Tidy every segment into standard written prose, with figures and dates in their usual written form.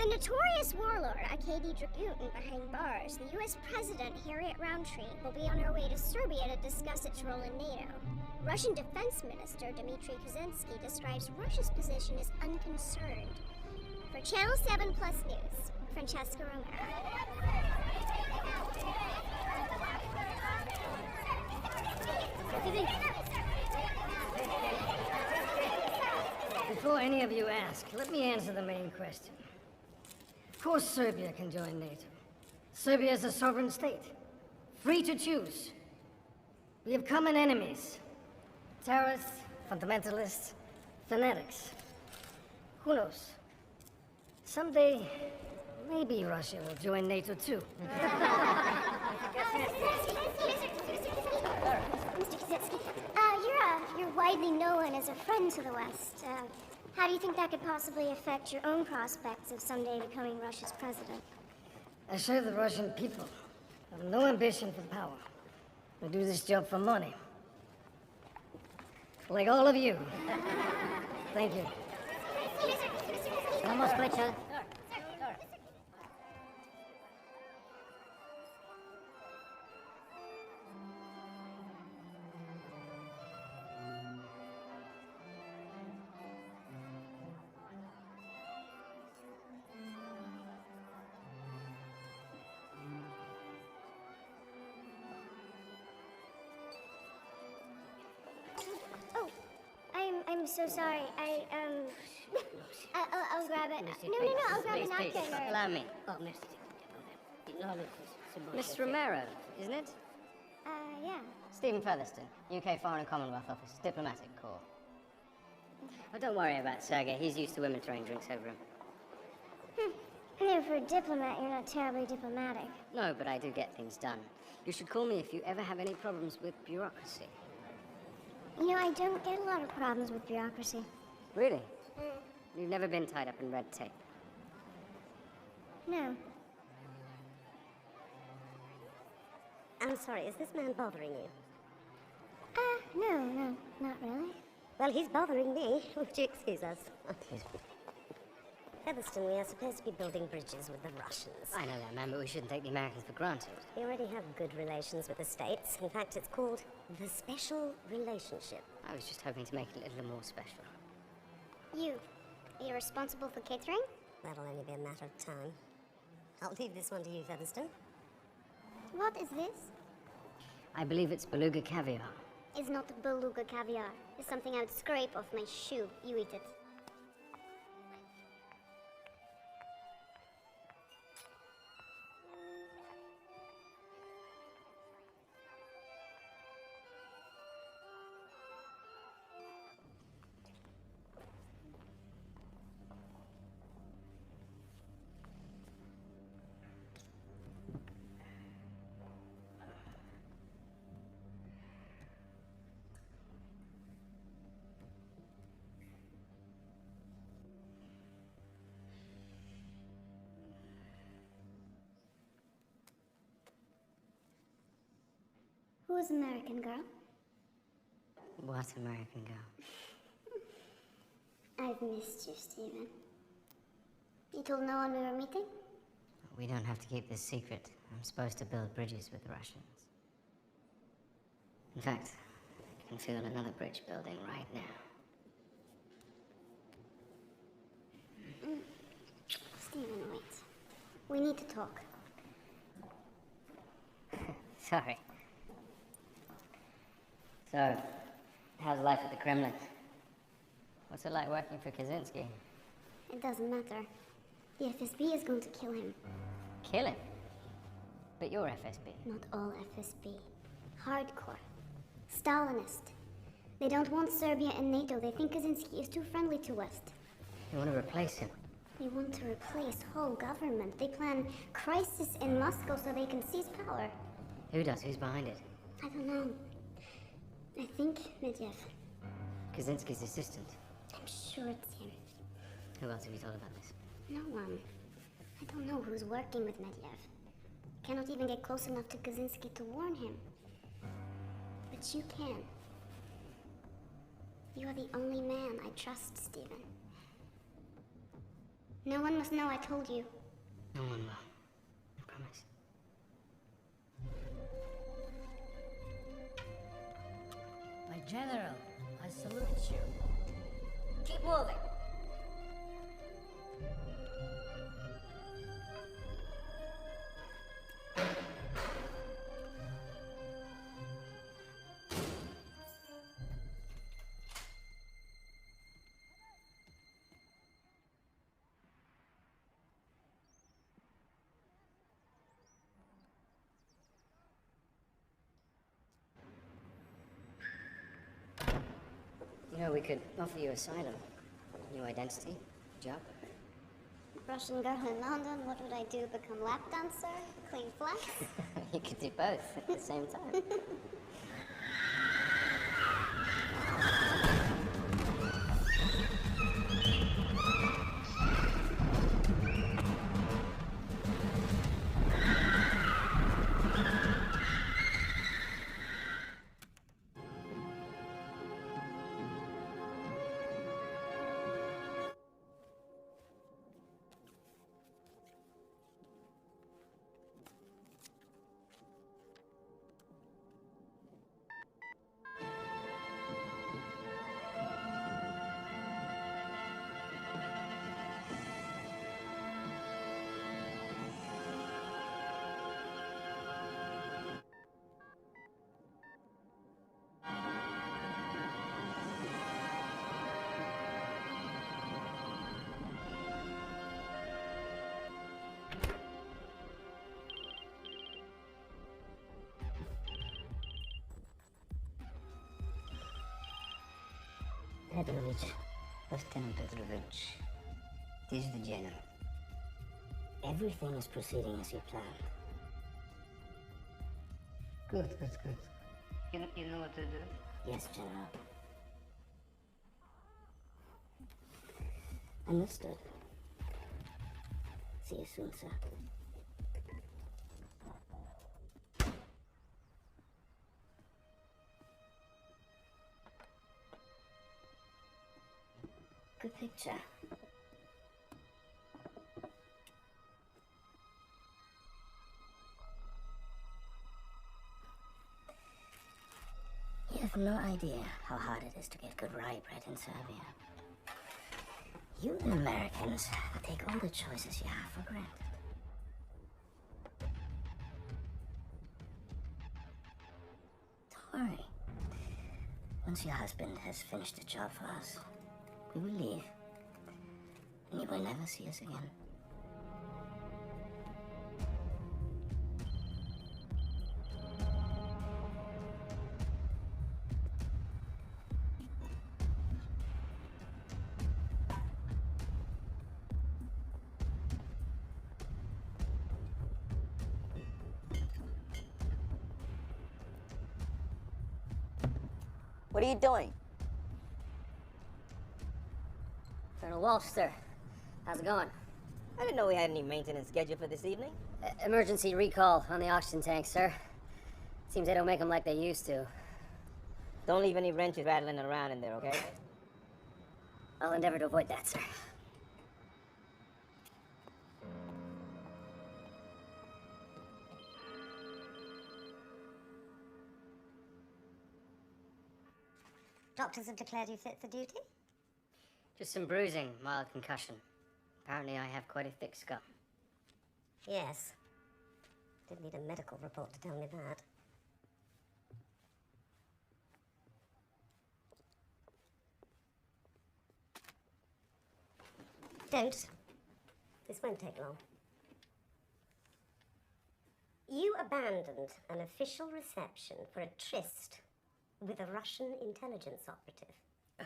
a notorious warlord, Arkady Dragutin, behind bars, the U.S. President Harriet Roundtree will be on her way to Serbia to discuss its role in NATO. Russian Defense Minister Dmitry Kaczynski describes Russia's position as unconcerned. For Channel 7 Plus News, Francesca Romero. Before any of you ask, let me answer the main question. Of course Serbia can join NATO. Serbia is a sovereign state, free to choose. We have common enemies. Terrorists, fundamentalists, fanatics. Who knows? Someday, maybe Russia will join NATO too. Mr. Kaczynski, you're widely known as a friend to the West. How do you think that could possibly affect your own prospects of someday becoming Russia's president? I serve the Russian people. I have no ambition for power. I do this job for money. Like all of you. Thank you. Vamos, flecha. I'm so sorry. I'll grab it. No, I'll grab a napkin. Allow me. Oh, merci. Miss Romero, isn't it? Yeah. Stephen Featherston, UK Foreign and Commonwealth Office, Diplomatic Corps. Oh, don't worry about Sergei. He's used to women throwing drinks over him. For a diplomat, you're not terribly diplomatic. No, but I do get things done. You should call me if you ever have any problems with bureaucracy. You know, I don't get a lot of problems with bureaucracy. Really? You've never been tied up in red tape? No. I'm sorry, is this man bothering you? No, not really. Well, he's bothering me. Would you excuse us? Featherston, we are supposed to be building bridges with the Russians. I know that, man, but we shouldn't take the Americans for granted. We already have good relations with the States. In fact, it's called the Special Relationship. I was just hoping to make it a little more special. You're responsible for catering? That'll only be a matter of time. I'll leave this one to you, Featherston. What is this? I believe it's beluga caviar. It's not beluga caviar. It's something I would scrape off my shoe. You eat it. Who's American girl? What American girl? I've missed you, Stephen. You told no one we were meeting? We don't have to keep this secret. I'm supposed to build bridges with the Russians. In fact, I can feel another bridge building right now. Stephen, wait. We need to talk. Sorry. So, how's life at the Kremlin? What's it like working for Kaczynski? It doesn't matter. The FSB is going to kill him. Kill him? But you're FSB. Not all FSB. Hardcore. Stalinist. They don't want Serbia in NATO. They think Kaczynski is too friendly to West. You want to replace him? They want to replace whole government. They plan crisis in Moscow so they can seize power. Who does? Who's behind it? I don't know. I think Medvedev. Kaczynski's assistant. I'm sure it's him. Who else have you told about this? No one. I don't know who's working with Medvedev. Cannot even get close enough to Kaczynski to warn him. But you can. You are the only man I trust, Stephen. No one must know I told you. No one will. I promise. My general, I salute you. Keep moving. You know, we could offer you asylum. New identity, job. Russian girl in London, what would I do? Become lap dancer? Clean flags? You could do both at the same time. Petrovich, Lieutenant Petrovich, it is the General. Everything is proceeding as you planned. Good. You know what to do? Yes, General. Understood. See you soon, sir. Good picture. You have no idea how hard it is to get good rye bread in Serbia. You Americans take all the choices you have for granted. Don't worry. Once your husband has finished the job for us, we will leave, and you will never see us again. What are you doing? Colonel Walsh, sir. How's it going? I didn't know we had any maintenance scheduled for this evening. Emergency recall on the oxygen tank, sir. Seems they don't make them like they used to. Don't leave any wrenches rattling around in there, okay? I'll endeavor to avoid that, sir. Doctors have declared you fit for duty? Just some bruising, mild concussion. Apparently I have quite a thick skull. Yes. Didn't need a medical report to tell me that. Don't. This won't take long. You abandoned an official reception for a tryst with a Russian intelligence operative.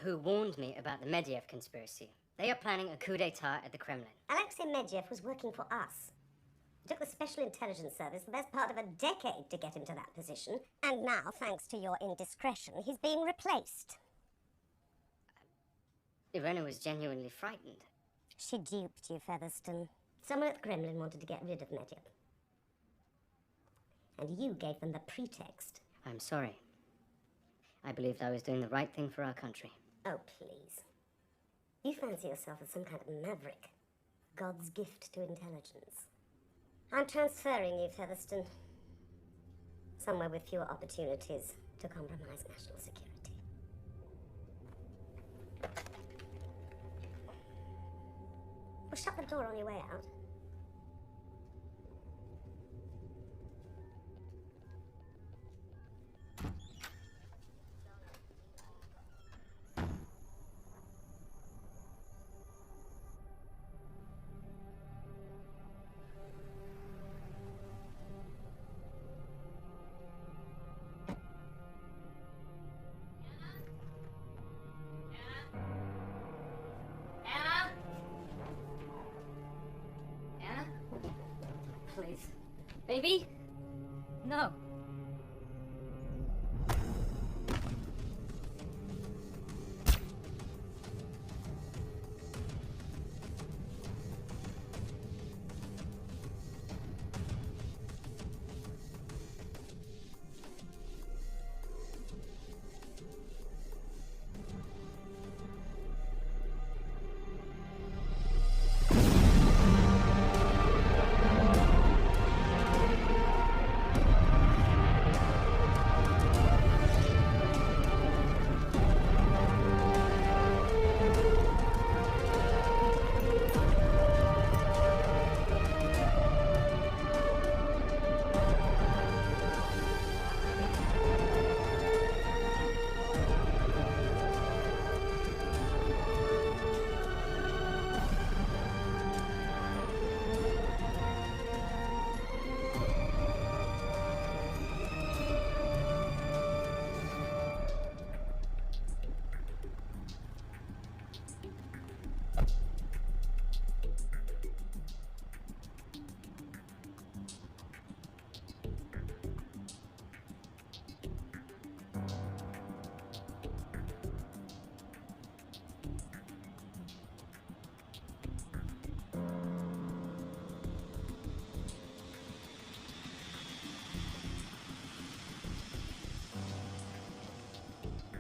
Who warned me about the Medvedev conspiracy. They are planning a coup d'etat at the Kremlin. Alexei Medvedev was working for us. It took the Special Intelligence Service the best part of a decade to get him to that position. And now, thanks to your indiscretion, he's being replaced. Irena was genuinely frightened. She duped you, Featherston. Someone at the Kremlin wanted to get rid of Medvedev. And you gave them the pretext. I'm sorry. I believed I was doing the right thing for our country. Oh, please. You fancy yourself as some kind of maverick. God's gift to intelligence. I'm transferring you, Featherston. Somewhere with fewer opportunities to compromise national security. Well, shut the door on your way out. Please. Baby? No.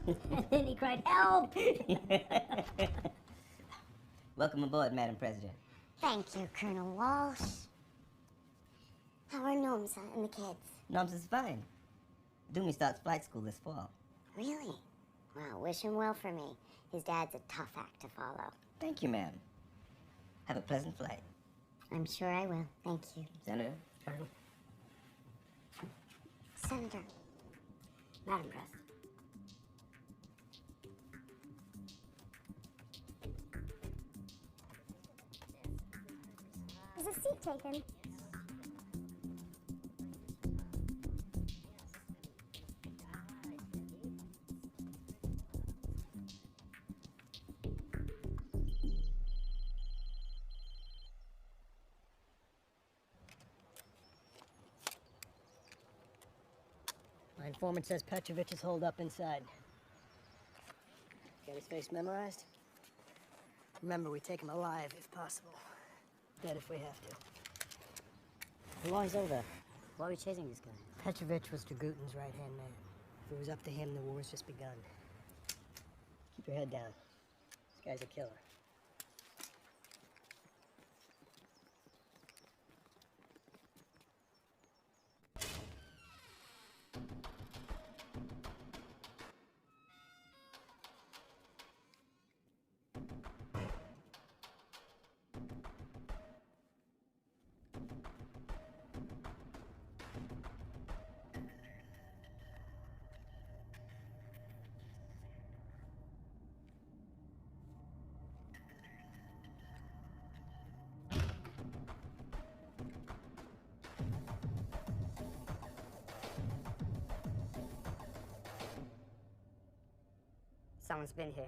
And then he cried, "Help!" Welcome aboard, Madam President. Thank you, Colonel Walsh. How are Gnomesa and the kids? Noms is fine. Doomy starts flight school this fall. Really? Well, wish him well for me. His dad's a tough act to follow. Thank you, ma'am. Have a pleasant flight. I'm sure I will. Thank you. Senator? Senator. Madam President. Is a seat taken? My informant says Petrovich is holed up inside. Got his face memorized? Remember, we take him alive if possible. Dead if we have to. The war's over. Why are we chasing this guy? Petrovich was Dragutin's right-hand man. If it was up to him, the war's just begun. Keep your head down. This guy's a killer. Someone's been here.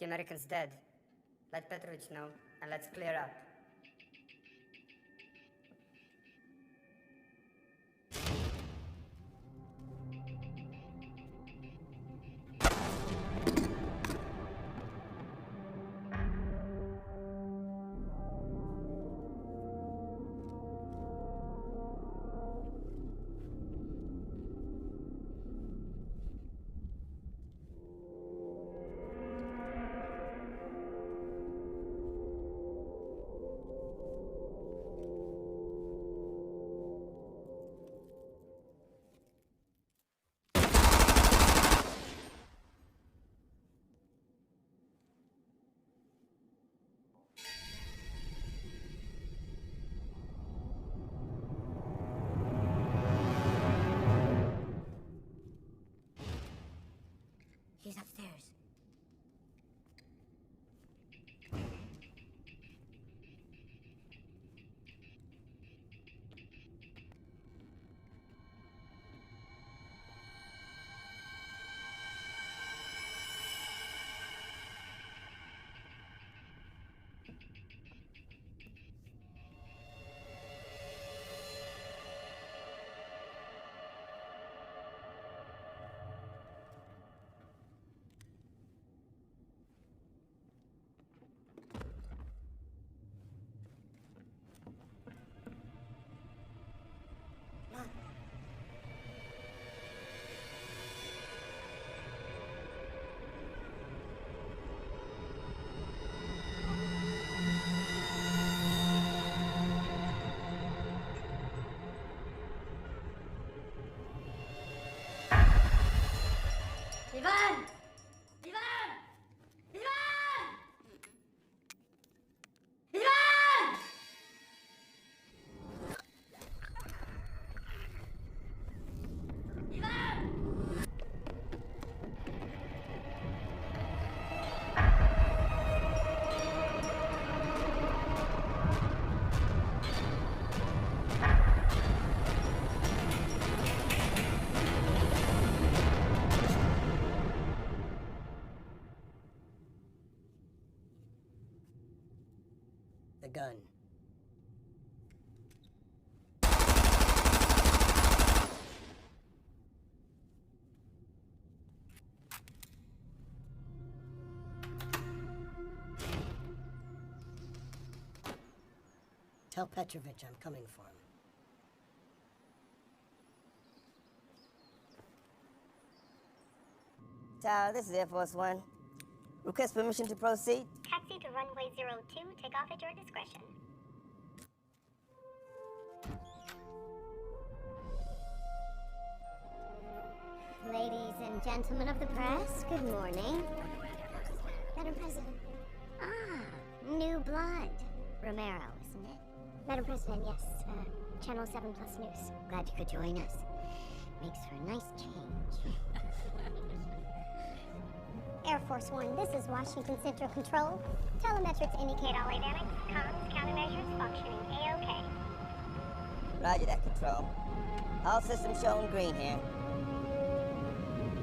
The American's dead. Let Petrovich know, and let's clear up. He's upstairs. Ivan! Ivan! Ivan! Ivan! The gun. Tell Petrovich I'm coming for him. Tower, this is Air Force One. Request permission to proceed. Taxi to runway 02, take off at your discretion. Ladies and gentlemen of the press, good morning. Madam President. Ah, new blood. Romero, isn't it? Madam President, yes. Channel 7 Plus News. Glad you could join us. Makes for a nice change. Air Force One, this is Washington Central Control. Telemetrics indicate all dynamics, comms, countermeasures functioning A-OK. Roger that, Control. All systems showing green here.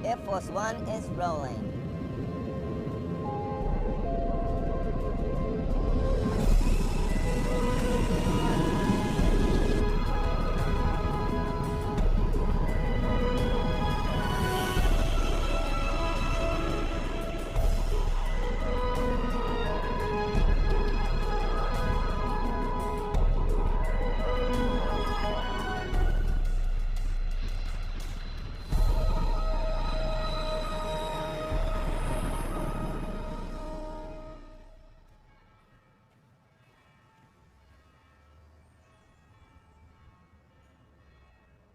Air Force One is rolling.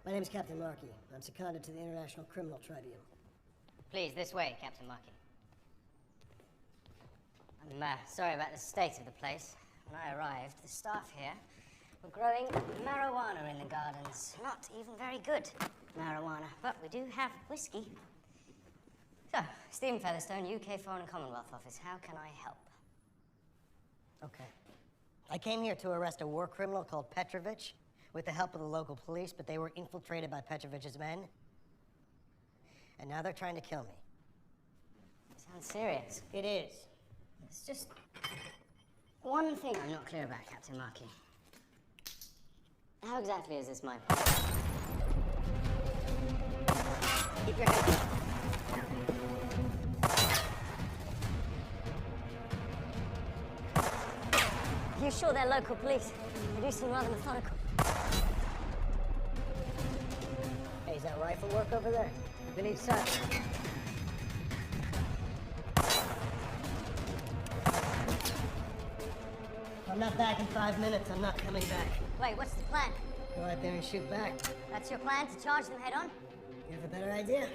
My name's Captain Markey. I'm seconded to the International Criminal Tribunal. Please, this way, Captain Markey. I'm sorry about the state of the place. When I arrived, the staff here were growing marijuana in the gardens. Not even very good marijuana, but we do have whiskey. So, Stephen Featherstone, UK Foreign and Commonwealth Office. How can I help? Okay. I came here to arrest a war criminal called Petrovich with the help of the local police, but they were infiltrated by Petrovich's men. And now they're trying to kill me. Sounds serious. It is. It's just one thing I'm not clear about, Captain Markey. How exactly is this my fault? Keep your head down. You're sure they're local police? They do seem rather methodical. Hey, is that rifle work over there? Believe so. If I'm not back in 5 minutes, I'm not coming back. Wait, what's the plan? Go out there and shoot back. That's your plan, to charge them head on? You have a better idea?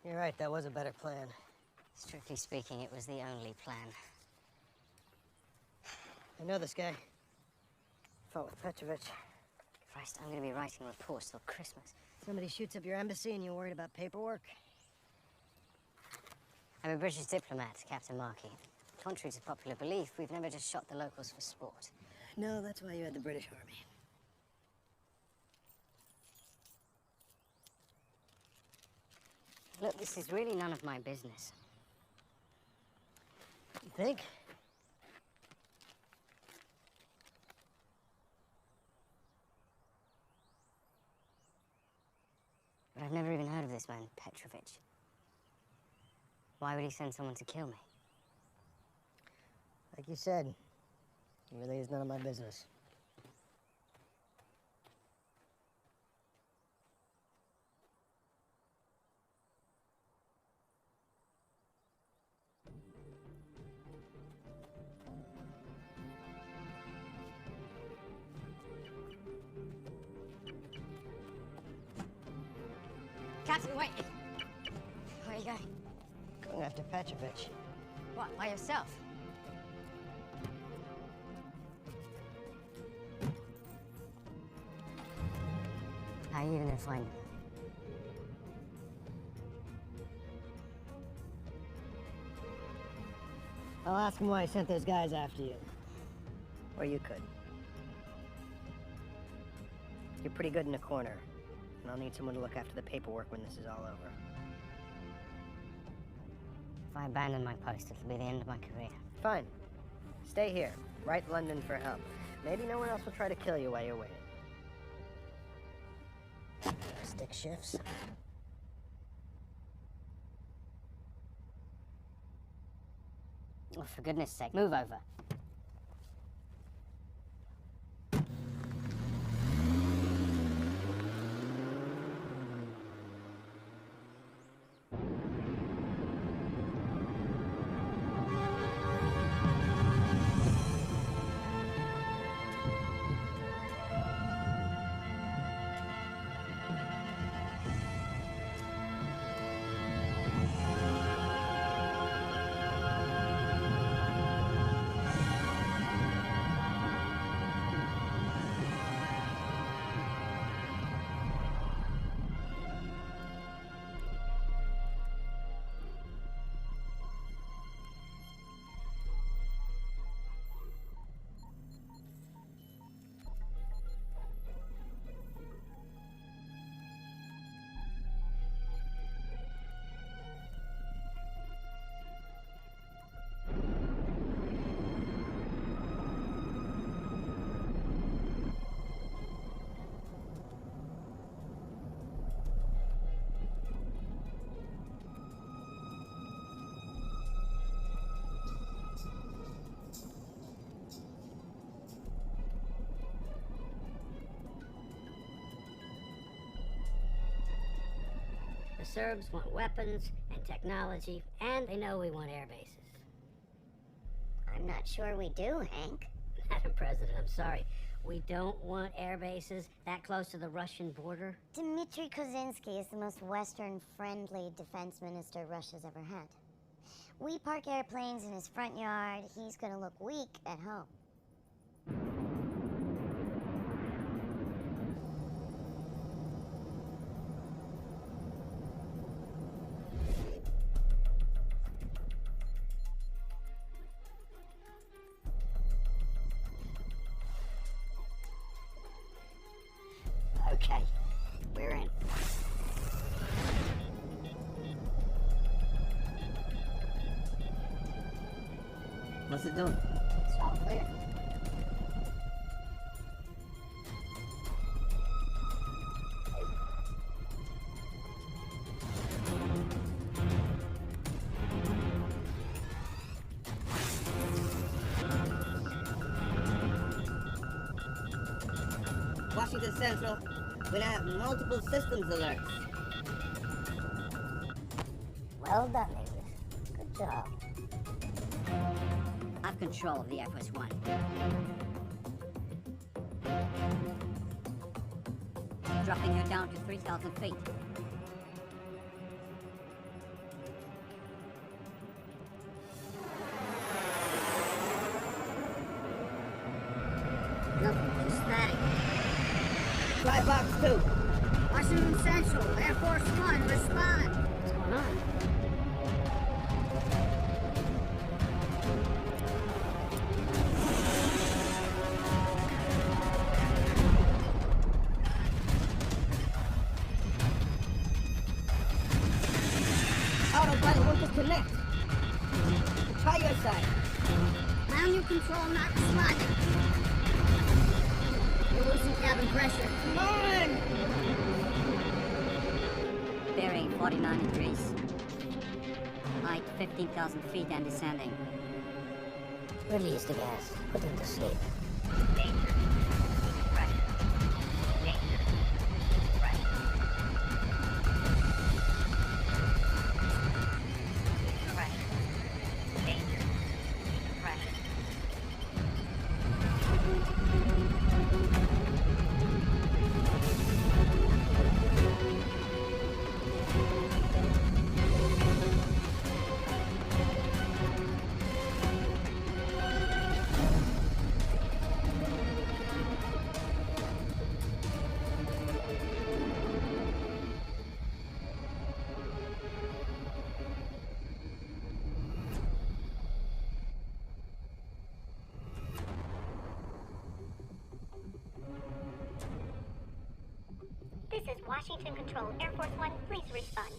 You're right, that was a better plan. Strictly speaking, it was the only plan. I know this guy. Fought with Petrovich. Christ, I'm gonna be writing reports till Christmas. Somebody shoots up your embassy and you're worried about paperwork? I'm a British diplomat, Captain Markey. Contrary to popular belief, we've never just shot the locals for sport. No, that's why you had the British Army. Look, this is really none of my business. You think? But I've never even heard of this man, Petrovich. Why would he send someone to kill me? Like you said, it really is none of my business. Captain, wait! Where are you going? Going after Petrovich. What, by yourself? How are you even gonna find him? I'll ask him why he sent those guys after you. Or you could. You're pretty good in a corner. And I'll need someone to look after the paperwork when this is all over. If I abandon my post, it'll be the end of my career. Fine. Stay here. Write London for help. Maybe no one else will try to kill you while you're waiting. Stick shifts. Oh, for goodness sake, move over. The Serbs want weapons and technology, and they know we want air bases. I'm not sure we do, Hank. Madam President, I'm sorry. We don't want air bases that close to the Russian border? Dmitry Kuzinski is the most Western-friendly defense minister Russia's ever had. We park airplanes in his front yard, he's gonna look weak at home. Okay, we're in. What's it doing? It's all clear. Washington Central, we now have multiple systems alerts. Well done, English. Good job. I've control of the Air Force One. Dropping her down to 3,000 feet. Nothing, just static. Fly box 2. Washington Central, Air Force One, respond. What's going on? Autopilot won't disconnect. Try your side. Ground new control not responding. You're losing cabin pressure. Come on! Bearing 49 degrees. Height 15,000 feet and descending. Release the gas. Put him to sleep. This is Washington Control. Air Force One, please respond.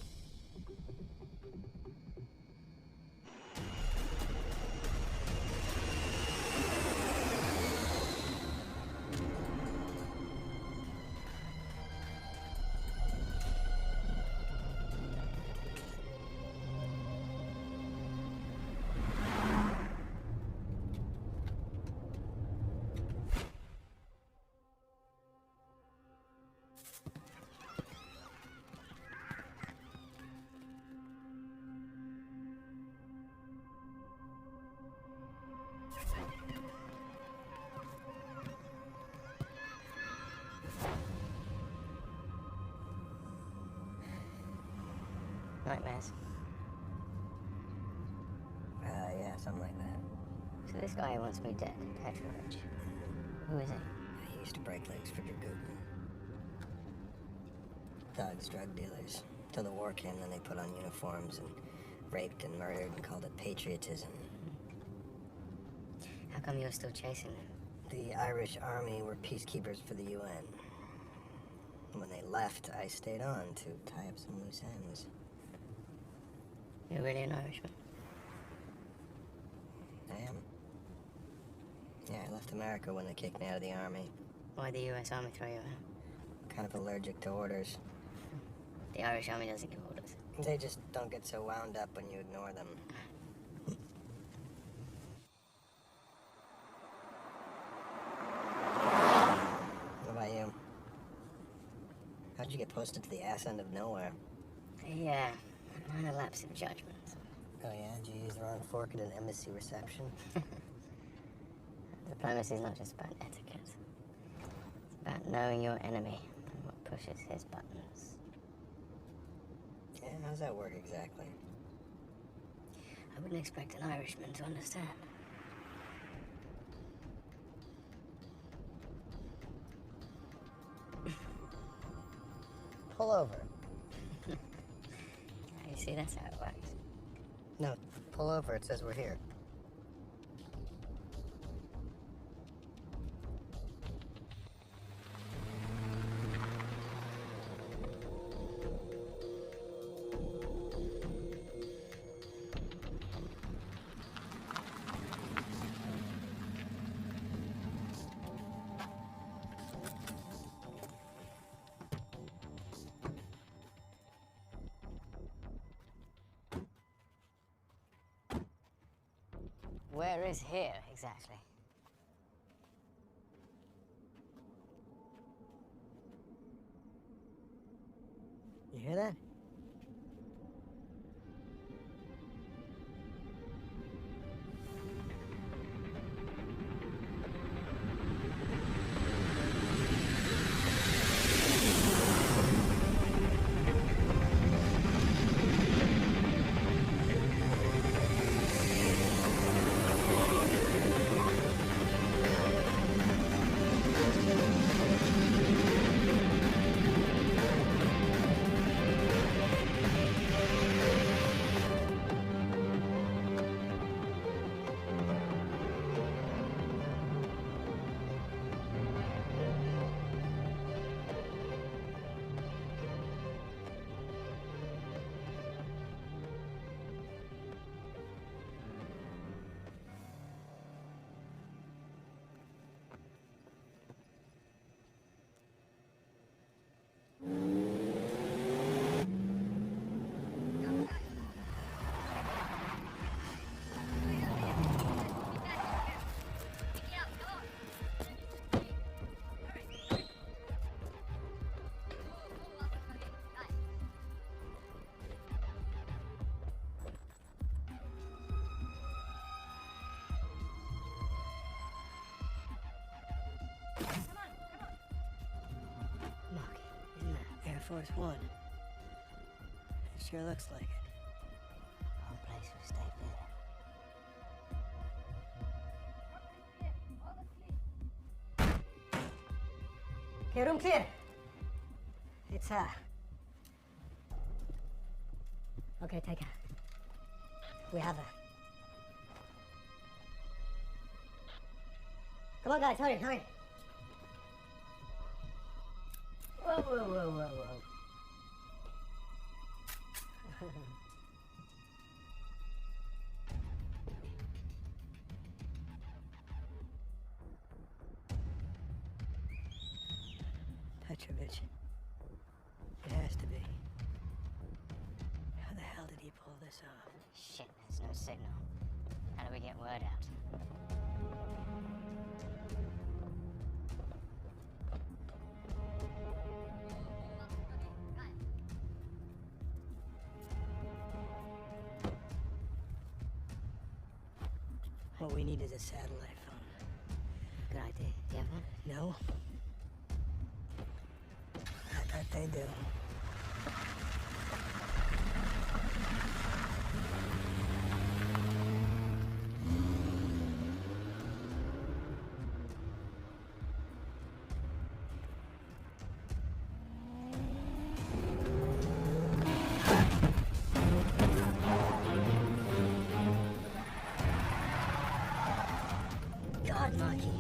Nightmares. Yeah, something like that. So this guy wants me dead, Petrovich. Who is he? He used to break legs for Dragutin. Thugs, drug dealers. Till the war came, then they put on uniforms and raped and murdered and called it patriotism. How come you're still chasing him? The Irish army were peacekeepers for the UN. When they left, I stayed on to tie up some loose ends. You're really an Irishman? I am. Yeah, I left America when they kicked me out of the army. Why'd the US Army throw you out? Kind of allergic to orders. The Irish Army doesn't give orders. They just don't get so wound up when you ignore them. What about you? How'd you get posted to the ass end of nowhere? Yeah, minor lapse of judgment. Oh yeah? Did you use the wrong fork at an embassy reception? Diplomacy is not just about etiquette. about knowing your enemy and what pushes his buttons. Yeah, how's that work exactly? I wouldn't expect an Irishman to understand. Pull over. You see, that's how it works. No, pull over. It says we're here. Where is here, exactly? You hear that? Air Force One. It sure looks like it. One place we stay better. Okay, room clear. It's okay, take her. We have her. Come on, guys, hurry, hurry. Whoa, whoa, whoa, whoa, whoa. Petrovich. It has to be. How the hell did he pull this off? Shit, there's no signal. How do we get word out? What we need is a satellite phone. Good idea. Do you have one? No? I thought they do.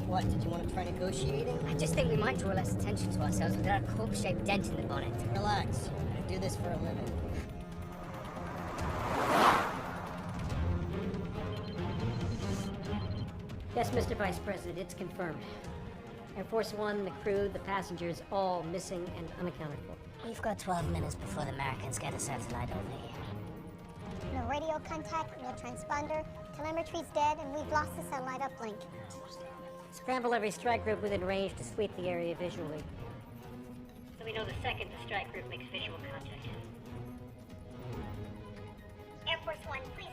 What, did you want to try negotiating? I just think we might draw less attention to ourselves with our cork-shaped dent in the bonnet. Relax. I do this for a living. Yes, Mr. Vice President, it's confirmed. Air Force One, the crew, the passengers, all missing and unaccounted for. We've got 12 minutes before the Americans get a satellite over here. No radio contact, no transponder. Telemetry's dead, and we've lost the satellite uplink. Scramble every strike group within range to sweep the area visually. So we know the second the strike group makes visual contact. Air Force One, please